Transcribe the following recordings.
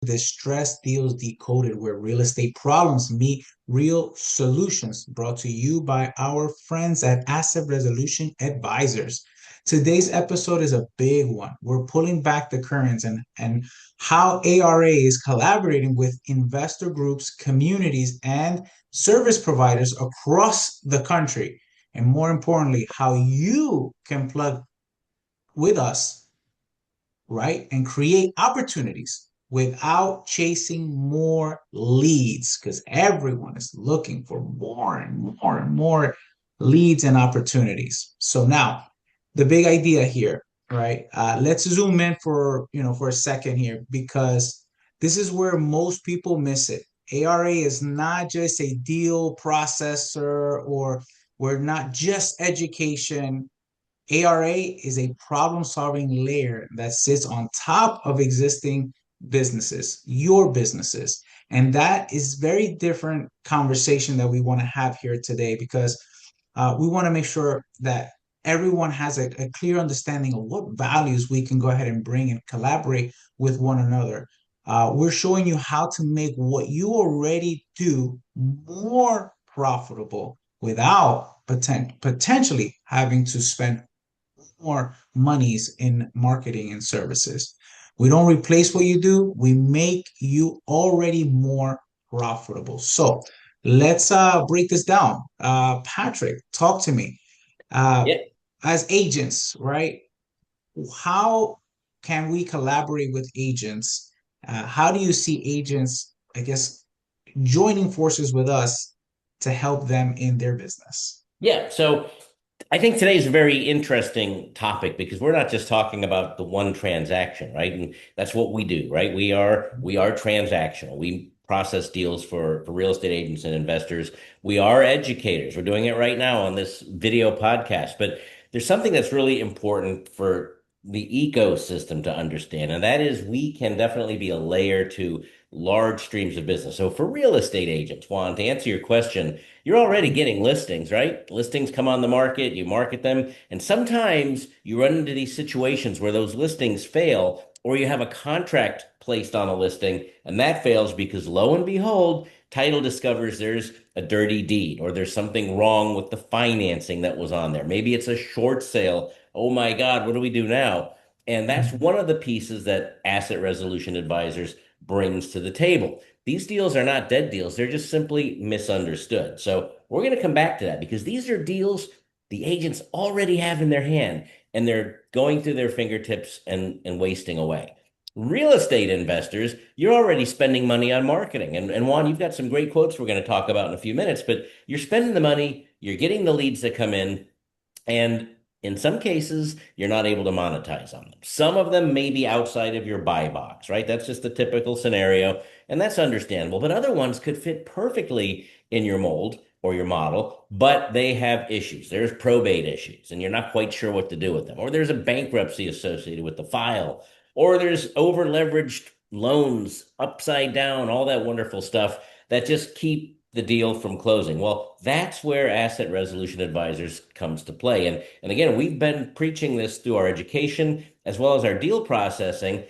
Distress Deals Decoded, where real estate problems meet real solutions, brought to you by our friends at Asset Resolution Advisors. Today's episode is a big one. We're pulling back the curtains and how ARA is collaborating with investor groups, communities, and service providers across the country. And more importantly, how you can plug with us, right? And create opportunities without chasing more leads because everyone is looking for more and more and more leads and opportunities. So now the big idea here, right? Let's zoom in for a second here because this is where most people miss it. ARA is not just a deal processor or we're not just education. ARA is a problem solving layer that sits on top of existing businesses, your businesses. And that is very different conversation that we want to have here today because we want to make sure that everyone has a clear understanding of what values we can go ahead and bring and collaborate with one another. We're showing you how to make what you already do more profitable without potentially having to spend more monies in marketing and services. We don't replace what you do, we make you already more profitable. So let's break this down. Patrick, talk to me. Uh, Yeah. as agents, right? How can we collaborate with agents? How do you see agents, I guess, joining forces with us to help them in their business? Yeah. So I think today is a very interesting topic because we're not just talking about the one transaction, right? And that's what we do, right? We are transactional. We process deals for real estate agents and investors. We are educators. We're doing it right now on this video podcast. But there's something that's really important for the ecosystem to understand, and that is we can definitely be a layer to large streams of business. So for real estate agents, Juan, to answer your question, you're already getting listings, right? Listings come on the market, you market them, and sometimes you run into these situations where those listings fail, or you have a contract placed on a listing, and that fails because lo and behold, title discovers there's a dirty deed, or there's something wrong with the financing that was on there. Maybe it's a short sale. Oh my God, what do we do now? And that's one of the pieces that asset resolution advisors brings to the table. These deals are not dead deals. They're just simply misunderstood. So we're going to come back to that because these are deals the agents already have in their hand and they're going through their fingertips and wasting away. Real estate investors, you're already spending money on marketing. And Juan, you've got some great quotes we're going to talk about in a few minutes, but you're spending the money, you're getting the leads that come in, and in some cases, you're not able to monetize on them. Some of them may be outside of your buy box, right? That's just the typical scenario, and that's understandable. But other ones could fit perfectly in your mold or your model, but they have issues. There's probate issues, and you're not quite sure what to do with them. Or there's a bankruptcy associated with the file, or there's over leveraged loans upside down, all that wonderful stuff that just keep the deal from closing. Well, that's where asset resolution advisors comes to play. And again, we've been preaching this through our education as well as our deal processing.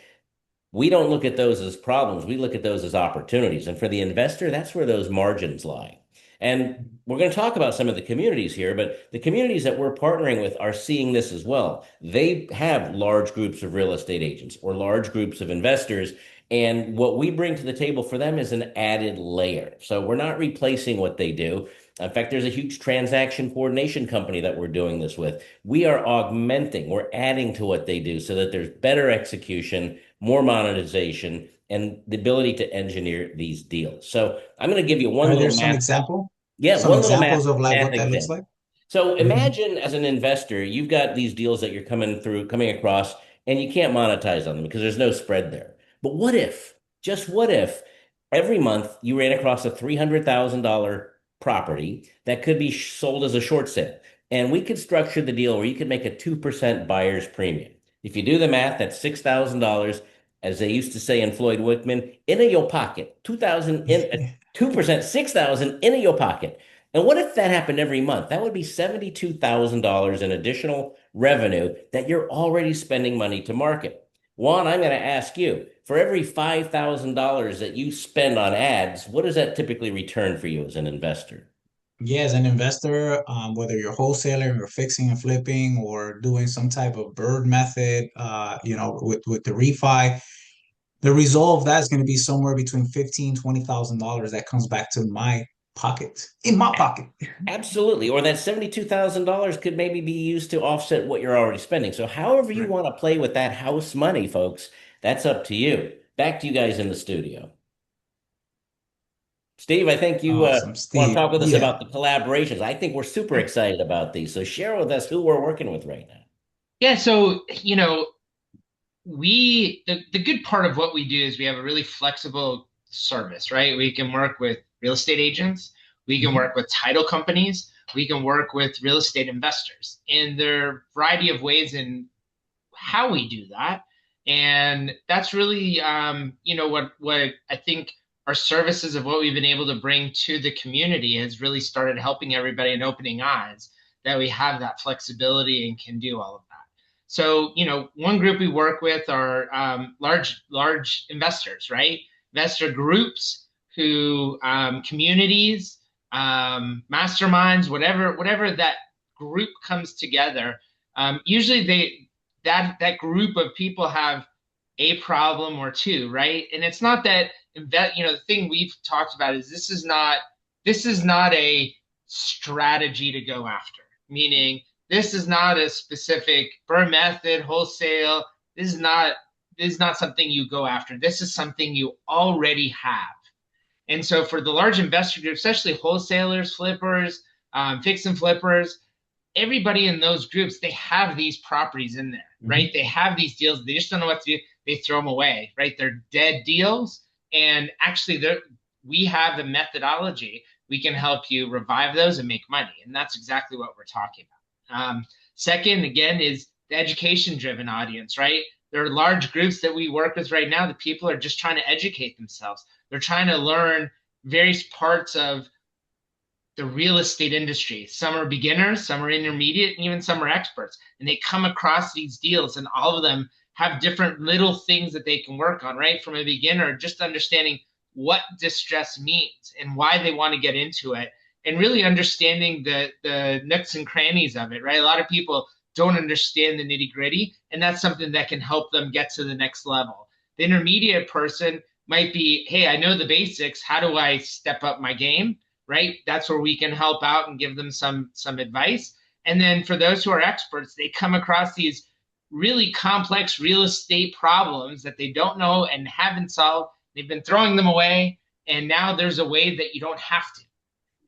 We don't look at those as problems. We look at those as opportunities. And for the investor, that's where those margins lie. And we're going to talk about some of the communities here, but the communities that we're partnering with are seeing this as well. They have large groups of real estate agents or large groups of investors. And what we bring to the table for them is an added layer. So we're not replacing what they do. In fact, there's a huge transaction coordination company that we're doing this with. We are augmenting, we're adding to what they do so that there's better execution, more monetization, and the ability to engineer these deals. So I'm going to give you one Are there little some math. example, Yeah, some one little examples of like math what that looks example. like? So Mhm. imagine as an investor, you've got these deals that you're coming across, and you can't monetize on them because there's no spread there. But what if, just what if, every month you ran across a $300,000 property that could be sold as a short sale, and we could structure the deal where you could make a 2% buyer's premium. If you do the math, that's $6,000, as they used to say in Floyd Wickman, in your pocket. 2,000 in 2%, 6,000 in your pocket. And what if that happened every month? That would be $72,000 in additional revenue that you're already spending money to market. Juan, I'm going to ask you, for every $5,000 that you spend on ads, what does that typically return for you as an investor? Yeah, as an investor, whether you're wholesaling or fixing and flipping or doing some type of bird method, with the refi, the result of that is going to be somewhere between 15, $20,000 that comes back to my pocket, in my pocket. Absolutely. Or that $72,000 could maybe be used to offset what you're already spending. So, however you Right. want to play with that house money, folks, that's up to you. Back to you guys in the studio. Steve, I think you Awesome, want to Steve. talk with us Yeah. about the collaborations. I think we're super excited about these. So, share with us who we're working with right now. Yeah, so the good part of what we do is we have a really flexible service, right? We can work with real estate agents, we can Mhm. work with title companies, we can work with real estate investors, and there are a variety of ways in how we do that. And that's really, what I think our services of what we've been able to bring to the community has really started helping everybody and opening eyes that we have that flexibility and can do all of that. So, one group we work with are large investors, right? Investor groups who communities, masterminds, whatever that group comes together. Usually that group of people have a problem or two, right? And it's not that the thing we've talked about is this is not a strategy to go after. Meaning this is not a specific burn method, wholesale. This is not something you go after. This is something you already have. And so for the large investor group, especially wholesalers, flippers, fix and flippers, everybody in those groups, they have these properties in there, right? Mhm. They have these deals. They just don't know what to do. They throw them away, right? They're dead deals. And actually, we have the methodology. We can help you revive those and make money. And that's exactly what we're talking about. Second, again, is the education driven audience, right? There are large groups that we work with right now that people are just trying to educate themselves. They're trying to learn various parts of the real estate industry. Some are beginners, some are intermediate, and even some are experts. And they come across these deals, and all of them have different little things that they can work on, right? From a beginner, just understanding what distress means and why they want to get into it, and really understanding the nooks and crannies of it, right? A lot of people don't understand the nitty gritty, and that's something that can help them get to the next level. The intermediate person might be, hey, I know the basics. How do I step up my game? Right? That's where we can help out and give them some advice. And then for those who are experts, they come across these really complex real estate problems that they don't know and haven't solved. They've been throwing them away, and now there's a way that you don't have to.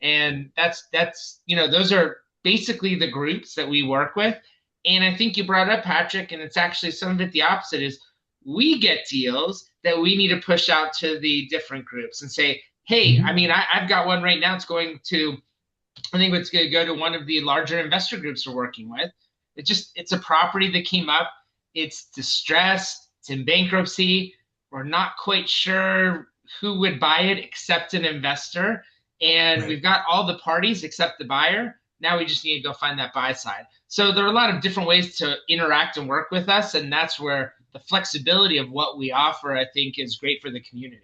And those are basically the groups that we work with. And I think you brought up, Patrick, and it's actually some of it the opposite is we get deals that we need to push out to the different groups and say, hey, I Mhm. mean, I've got one right now. I think it's going to go to one of the larger investor groups we're working with. It's a property that came up. It's distressed. It's in bankruptcy. We're not quite sure who would buy it except an investor. And Right. we've got all the parties except the buyer. Now we just need to go find that buy side. So there are a lot of different ways to interact and work with us. And that's where the flexibility of what we offer, I think, is great for the community.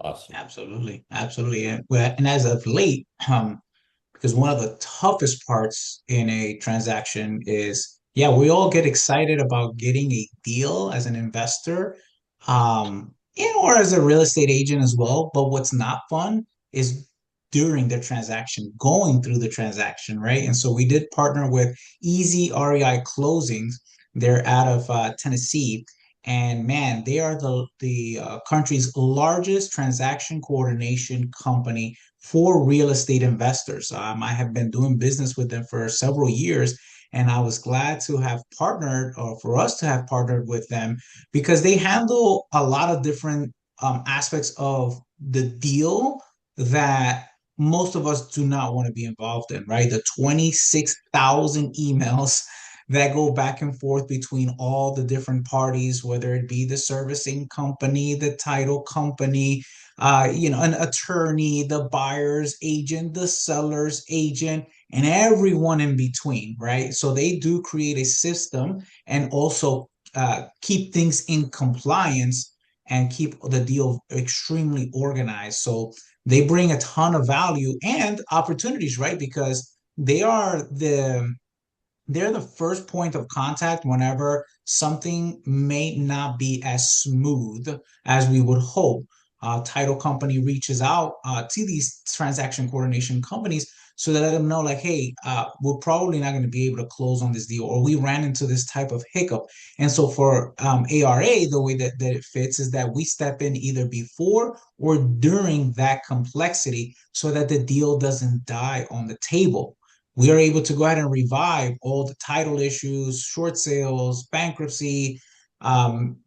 Awesome. Absolutely. Absolutely. And as of late, because one of the toughest parts in a transaction is, yeah, we all get excited about getting a deal as an investor, or as a real estate agent as well. But what's not fun is during the transaction, going through the transaction, right? And so we did partner with Easy REI Closings. They're out of Tennessee. And man, they are the country's largest transaction coordination company for real estate investors. I have been doing business with them for several years, and I was glad to have partnered, or for us to have partnered with them, because they handle a lot of different aspects of the deal that most of us do not want to be involved in, right? The 26,000 emails that go back and forth between all the different parties, whether it be the servicing company, the title company, an attorney, the buyer's agent, the seller's agent, and everyone in between, right? So they do create a system and also keep things in compliance and keep the deal extremely organized. So they bring a ton of value and opportunities, right? Because they are they're the first point of contact whenever something may not be as smooth as we would hope. Title company reaches out to these transaction coordination companies so they let them know, like, hey, we're probably not going to be able to close on this deal, or we ran into this type of hiccup. And so for ARA, the way that it fits is that we step in either before or during that complexity so that the deal doesn't die on the table. We are able to go ahead and revive all the title issues, short sales, bankruptcy, um,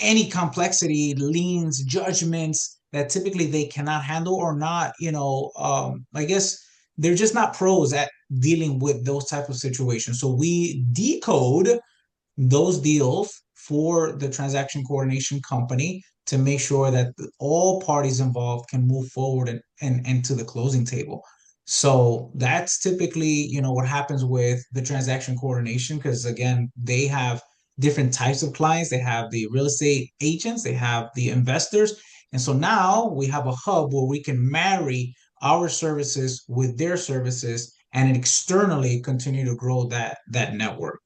any complexity, liens, judgments that typically they cannot handle or not, I guess they're just not pros at dealing with those type of situations. So we decode those deals for the transaction coordination company to make sure that all parties involved can move forward and to the closing table. So that's typically, what happens with the transaction coordination, because again, they have different types of clients. They have the real estate agents, they have the investors. And so now we have a hub where we can marry our services with their services and externally continue to grow that network.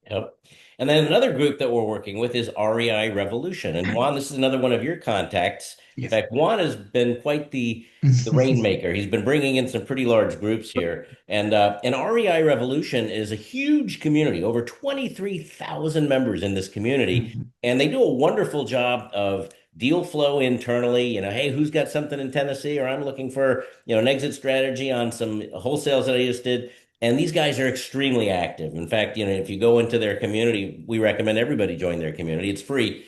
Yep. And then another group that we're working with is REI Revolution. And Juan, this is another one of your contacts. In Yes. fact, Juan has been quite the rainmaker. He's been bringing in some pretty large groups here. And REI Revolution is a huge community, over 23,000 members in this community. Mhm. And they do a wonderful job of deal flow internally. Hey, who's got something in Tennessee? Or I'm looking for, an exit strategy on some wholesales that I just did. And these guys are extremely active. In fact, if you go into their community, we recommend everybody join their community. It's free.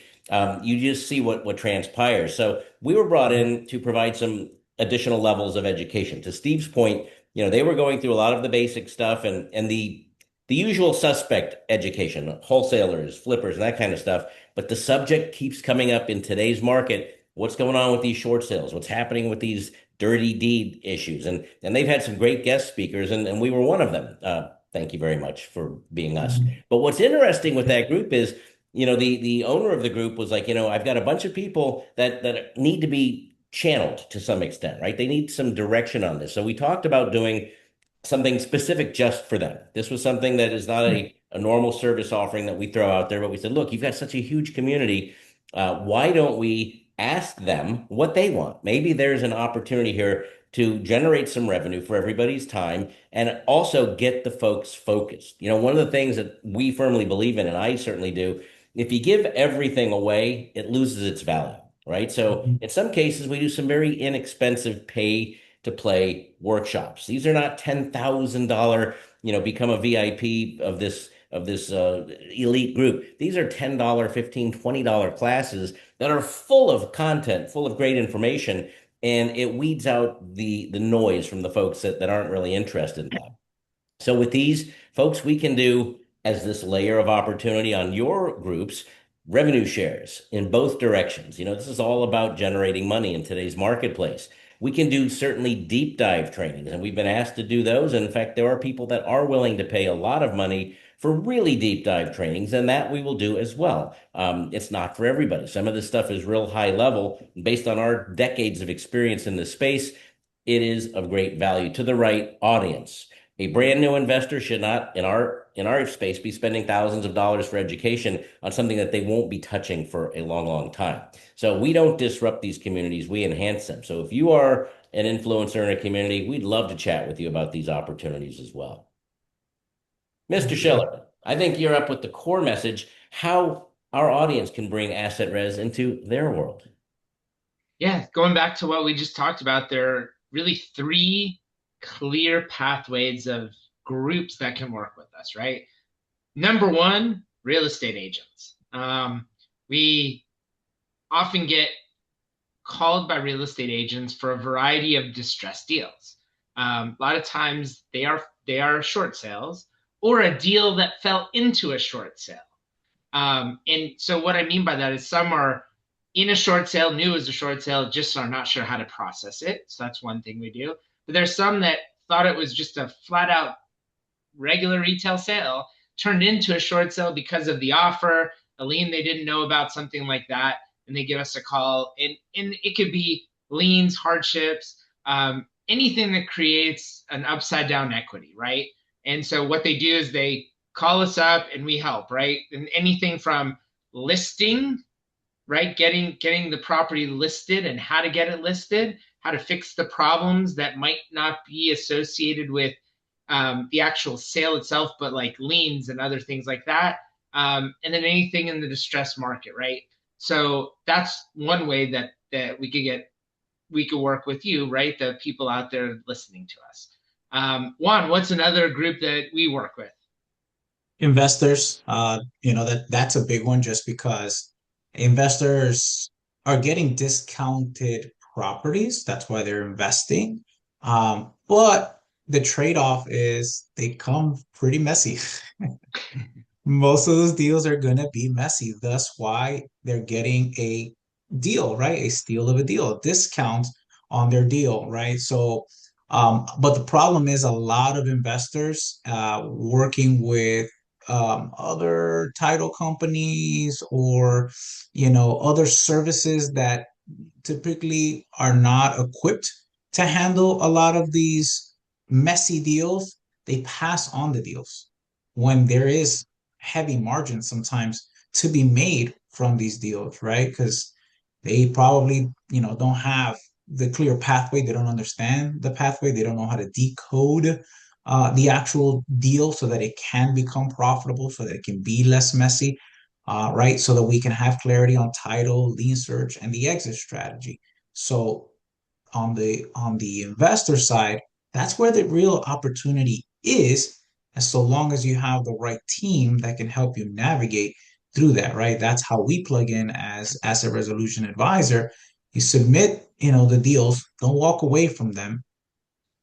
You just see what transpires. So we were brought in to provide some additional levels of education. To Steve's point, they were going through a lot of the basic stuff and the usual suspect education, wholesalers, flippers, and that kind of stuff. But the subject keeps coming up in today's market. What's going on with these short sales? What's happening with these dirty deed issues? And they've had some great guest speakers, and we were one of them. Thank you very much for being us. Mhm. But what's interesting with that group is, the owner of the group was like, I've got a bunch of people that need to be channeled to some extent, right? They need some direction on this. So we talked about doing something specific just for them. This was something that is not a normal service offering that we throw out there, but we said, look, you've got such a huge community. Why don't we ask them what they want? Maybe there's an opportunity here to generate some revenue for everybody's time and also get the folks focused. One of the things that we firmly believe in, and I certainly do, if you give everything away, it loses its value, right? So Mhm. in some cases, we do some very inexpensive pay to play workshops. These are not $10,000, become a VIP of this elite group. These are $10, $15, $20 classes that are full of content, full of great information, and it weeds out the noise from the folks that aren't really interested in that. So with these folks, we can do as this layer of opportunity on your groups, revenue shares in both directions. This is all about generating money in today's marketplace. We can do certainly deep dive trainings, and we've been asked to do those. And in fact, there are people that are willing to pay a lot of money for really deep dive trainings, and that we will do as well. It's not for everybody. Some of this stuff is real high level. Based on our decades of experience in this space, it is of great value to the right audience. A brand new investor should not, in our space, be spending thousands of dollars for education on something that they won't be touching for a long, long time. So we don't disrupt these communities; we enhance them. So if you are an influencer in a community, we'd love to chat with you about these opportunities as well. Mr. Schiller, I think you're up with the core message: how our audience can bring asset res into their world. Yeah, going back to what we just talked about, there are really three clear pathways of groups that can work with us, right? Number one, real estate agents. We often get called by real estate agents for a variety of distressed deals. A lot of times they are short sales or a deal that fell into a short sale. And so what I mean by that is some are in a short sale, new as a short sale, just are not sure how to process it. So that's one thing we do. But there's some that thought it was just a flat out regular retail sale. turned into a short sale because of the offer, a lien they didn't know about, something like that, and they give us a call. And it could be liens, hardships, anything that creates an upside down equity, right? And so what they do is they call us up and we help, right? And anything from listing, right? Getting the property listed and how to get it listed, how to fix the problems that might not be associated with the actual sale itself, but like liens and other things like that. And then anything in the distress market, right? So that's one way that we could work with you, right? The people out there listening to us. Juan, what's another group that we work with? Investors, that's a big one just because investors are getting discounted properties. That's why they're investing. But the trade-off is they come pretty messy. Most of those deals are going to be messy. Thus, why they're getting a deal, right? A steal of a deal, a discount on their deal, right? So, but the problem is a lot of investors working with other title companies or, other services that typically are not equipped to handle a lot of these messy deals. They pass on the deals when there is heavy margins sometimes to be made from these deals, right? Because they probably, don't have the clear pathway. They don't understand the pathway. They don't know how to decode the actual deal so that it can become profitable, so that it can be less messy, right? So that we can have clarity on title, lien search, and the exit strategy. So on the investor side, that's where the real opportunity is, and so long as you have the right team that can help you navigate through that, right? That's how we plug in as asset resolution advisor. You submit, the deals, don't walk away from them.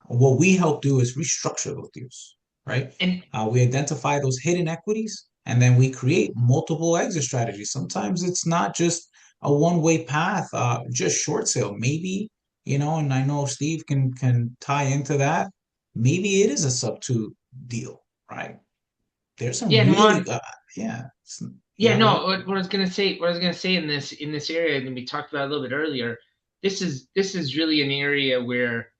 What we help do is restructure those deals, right? And We identify those hidden equities and then we create multiple exit strategies. Sometimes it's not just a one-way path, just short sale. Maybe, and I know Steve can tie into that. Maybe it is a sub two deal, right? There's some yeah, and really, Juan, yeah, yeah, yeah, go no, ahead. what I was gonna say in this area, and we talked about a little bit earlier, this is really an area where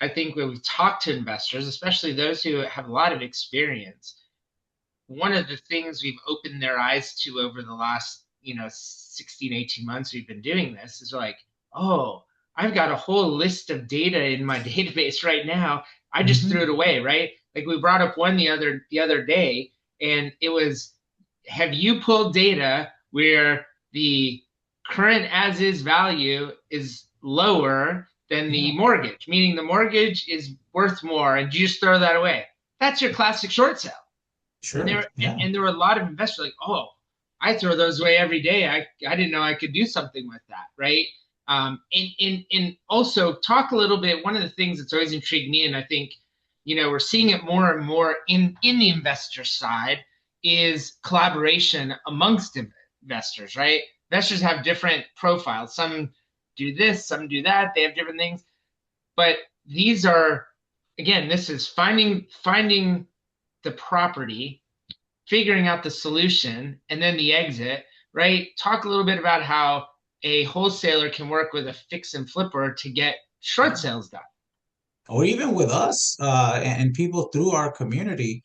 I think when we talk to investors, especially those who have a lot of experience, one of the things we've opened their eyes to over the last, 16, 18 months we've been doing this is like, oh, I've got a whole list of data in my database right now. I just threw Mm-hmm. it away, right? Like we brought up one the other day, and it was, have you pulled data where the current as is value is lower than the Yeah, mortgage, meaning the mortgage is worth more, and you just throw that away? That's your classic short sale. And sure. Yeah, there were a lot of investors like, oh, I throw those away every day. I didn't know I could do something with that, right? And also talk a little bit. One of the things that's always intrigued me, and I think we're seeing it more and more in the investor side, is collaboration amongst investors, right? Investors have different profiles. Some do this, some do that. They have different things, but these are, again, this is finding the property, figuring out the solution, and then the exit, right? Talk a little bit about how a wholesaler can work with a fix and flipper to get short yeah. sales done. Or even with us and people through our community,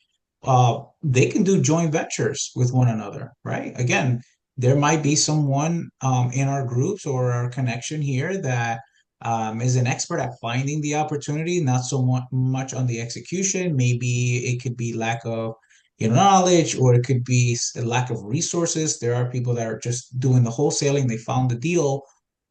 they can do joint ventures with one another, right? Again, there might be someone in our groups or our connection here that is an expert at finding the opportunity, not so much on the execution. Maybe it could be lack of knowledge, or it could be a lack of resources. There are people that are just doing the wholesaling. They found the deal,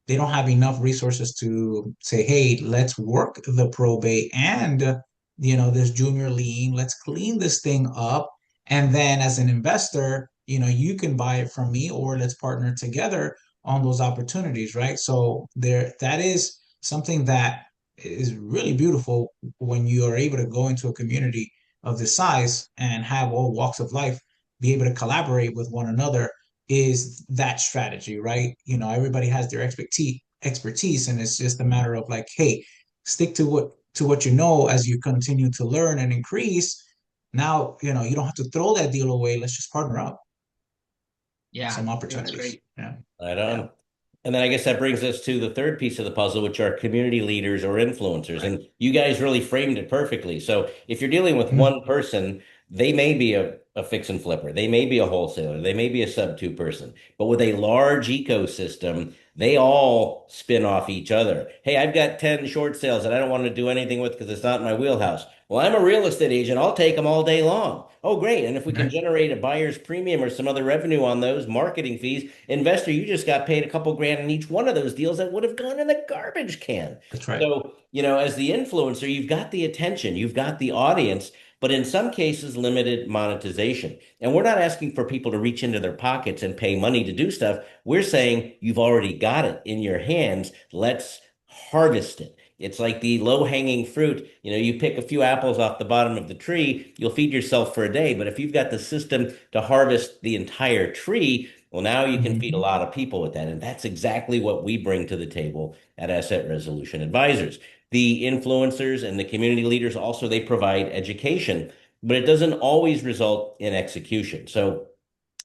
they don't have enough resources to say, hey, let's work the probate and this junior lien, let's clean this thing up. And then as an investor, you can buy it from me, or let's partner together on those opportunities, right? So that is something that is really beautiful when you are able to go into a community of this size and have all walks of life be able to collaborate with one another, is that strategy, right? Everybody has their expertise, and it's just a matter of like, hey, stick to what you know as you continue to learn and increase. now, you don't have to throw that deal away. Let's just partner up. Yeah, Some that's opportunities. great. Yeah. Right Yeah. on. And then I guess that brings us to the third piece of the puzzle, which are community leaders or influencers. Right. And you guys really framed it perfectly. So if you're dealing with Mm. one person, they may be a fix and flipper, they may be a wholesaler, they may be a sub two person. But with a large ecosystem, they all spin off each other. Hey, I've got 10 short sales that I don't want to do anything with because it's not in my wheelhouse. Well, I'm a real estate agent. I'll take them all day long. Oh, great. And if we can Right. generate a buyer's premium or some other revenue on those marketing fees, investor, you just got paid a couple grand in each one of those deals that would have gone in the garbage can. That's right. So, as the influencer, you've got the attention, you've got the audience, but in some cases, limited monetization. And we're not asking for people to reach into their pockets and pay money to do stuff. We're saying you've already got it in your hands. Let's harvest it. It's like the low-hanging fruit. You pick a few apples off the bottom of the tree, you'll feed yourself for a day. But if you've got the system to harvest the entire tree, well, now you can feed a Mm-hmm. lot of people with that. And that's exactly what we bring to the table at Asset Resolution Advisors. The influencers and the community leaders also, they provide education, but it doesn't always result in execution. So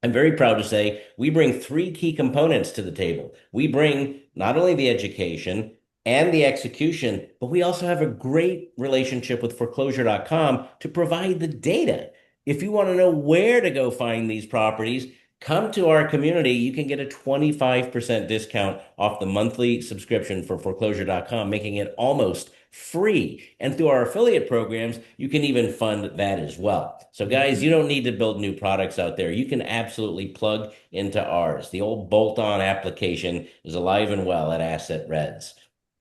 I'm very proud to say we bring three key components to the table. We bring not only the education and the execution, but we also have a great relationship with foreclosure.com to provide the data. If you want to know where to go find these properties, come to our community. You can get a 25% discount off the monthly subscription for foreclosure.com, making it almost free. And through our affiliate programs, you can even fund that as well. So, guys, you don't need to build new products out there. You can absolutely plug into ours. The old bolt on application is alive and well at Asset Reds.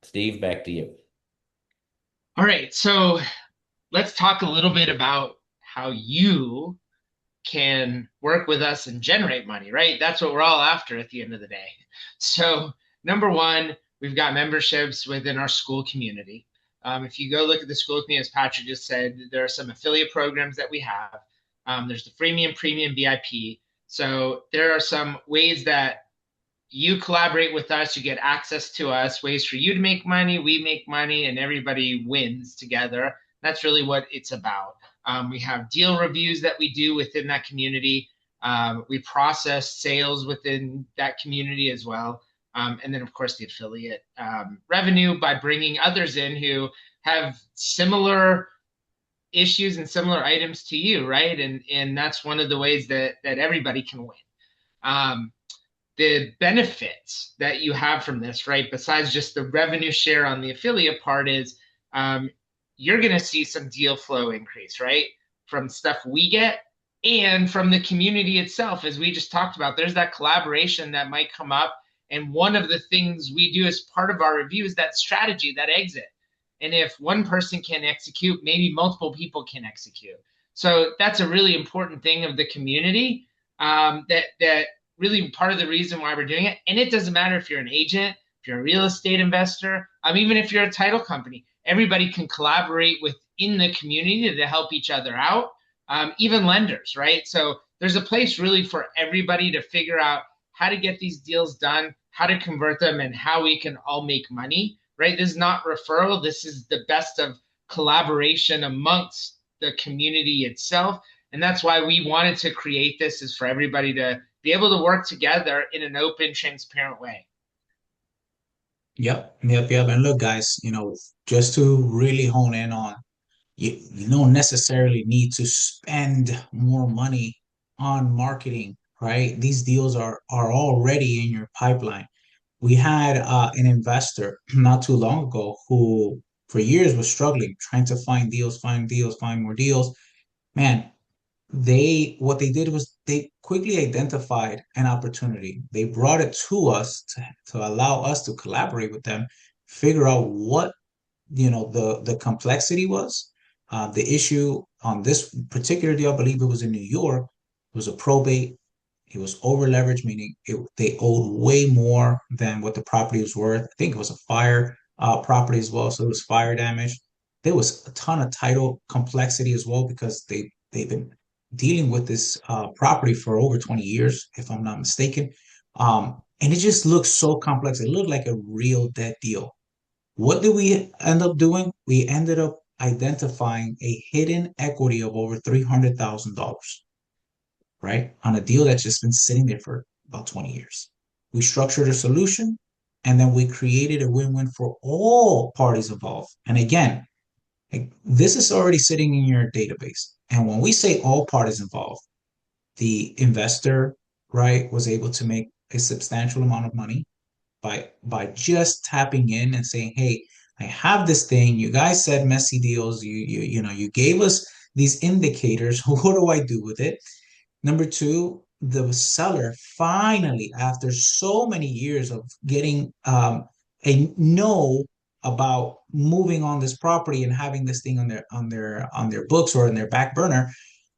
Steve, back to you. All right, so let's talk a little bit about how you can work with us and generate money, right? That's what we're all after at the end of the day. So, number one, we've got memberships within our school community. If you go look at the school community, as Patrick just said, there are some affiliate programs that we have. There's the freemium, premium, VIP. So, there are some ways that you collaborate with us, you get access to us, ways for you to make money, we make money, and everybody wins together. That's really what it's about. We have deal reviews that we do within that community. We process sales within that community as well. And then, of course, the affiliate revenue by bringing others in who have similar issues and similar items to you, right? And that's one of the ways that everybody can win. The benefits that you have from this, right, besides just the revenue share on the affiliate part, is you're going to see some deal flow increase, right, from stuff we get and from the community itself. As we just talked about, there's that collaboration that might come up. And one of the things we do as part of our review is that strategy, that exit. And if one person can execute, maybe multiple people can execute. So that's a really important thing of the community, that really part of the reason why we're doing it. And it doesn't matter if you're an agent, if you're a real estate investor, even if you're a title company, everybody can collaborate within the community to help each other out, even lenders, right? So there's a place really for everybody to figure out how to get these deals done, how to convert them, and how we can all make money, right? This is not referral. This is the best of collaboration amongst the community itself. And that's why we wanted to create this, is for everybody to be able to work together in an open, transparent way. Yep. And look, guys, just to really hone in on, you don't necessarily need to spend more money on marketing, right? These deals are already in your pipeline. We had an investor not too long ago who for years was struggling, trying to find deals, find more deals. Man, what they did was they quickly identified an opportunity. They brought it to us to allow us to collaborate with them, figure out what the complexity was. The issue on this particular deal, I believe it was in New York, it was a probate. It was over leveraged, meaning they owed way more than what the property was worth. I think it was a fire property as well, so it was fire damage. There was a ton of title complexity as well because they've been dealing with this property for over 20 years, if I'm not mistaken. And it just looked so complex. It looked like a real dead deal. What did we end up doing? We ended up identifying a hidden equity of over $300,000, right? On a deal that's just been sitting there for about 20 years. We structured a solution and then we created a win-win for all parties involved. And again, this is already sitting in your database. And when we say all parties involved, the investor, right, was able to make a substantial amount of money by just tapping in and saying, "Hey, I have this thing. You guys said messy deals. You gave us these indicators. What do I do with it?" Number two, the seller finally, after so many years of getting a no about moving on this property and having this thing on their books or in their back burner,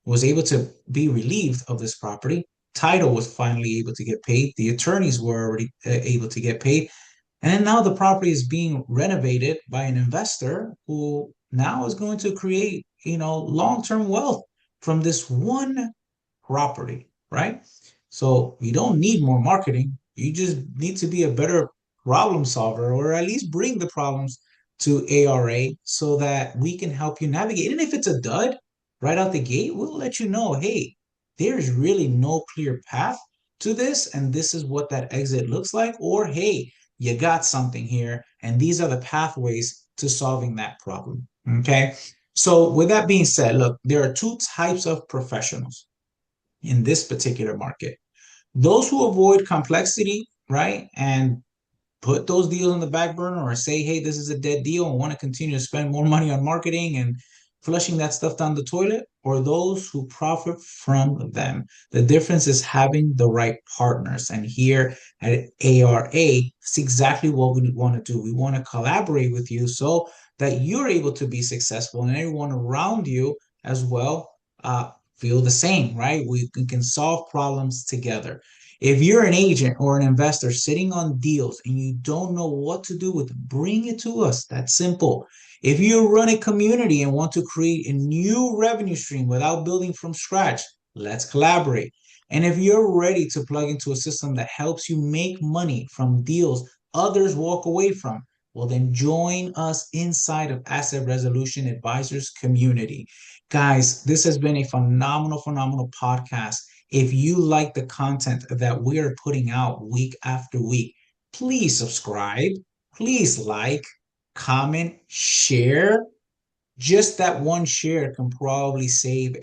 was able to be relieved of this property. Title was finally able to get paid. The attorneys were already able to get paid. And now the property is being renovated by an investor who now is going to create, long-term wealth from this one property, right? So you don't need more marketing. You just need to be a better problem solver, or at least bring the problems to ARA so that we can help you navigate. And if it's a dud right out the gate, we'll let you know, hey, there's really no clear path to this, and this is what that exit looks like. Or, hey, you got something here, and these are the pathways to solving that problem. Okay. So, with that being said, look, there are two types of professionals in this particular market: those who avoid complexity, right? And put those deals on the back burner, or say, hey, this is a dead deal and want to continue to spend more money on marketing and flushing that stuff down the toilet, or those who profit from them. The difference is having the right partners. And here at ARA, it's exactly what we want to do. We want to collaborate with you so that you're able to be successful, and everyone around you as well feel the same, right? We can solve problems together. If you're an agent or an investor sitting on deals and you don't know what to do with them, bring it to us. That's simple. If you run a community and want to create a new revenue stream without building from scratch, let's collaborate. And if you're ready to plug into a system that helps you make money from deals others walk away from, well, then join us inside of Asset Resolution Advisors community. Guys, this has been a phenomenal, phenomenal podcast. If you like the content that we are putting out week after week, please subscribe, please like, comment, share. Just that one share can probably save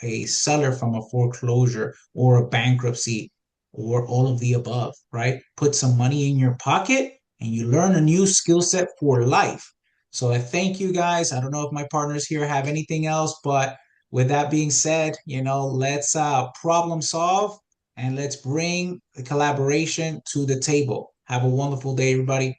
a seller from a foreclosure or a bankruptcy or all of the above, right? Put some money in your pocket and you learn a new skill set for life. So I thank you guys. I don't know if my partners here have anything else, but with that being said, let's problem solve and let's bring the collaboration to the table. Have a wonderful day, everybody.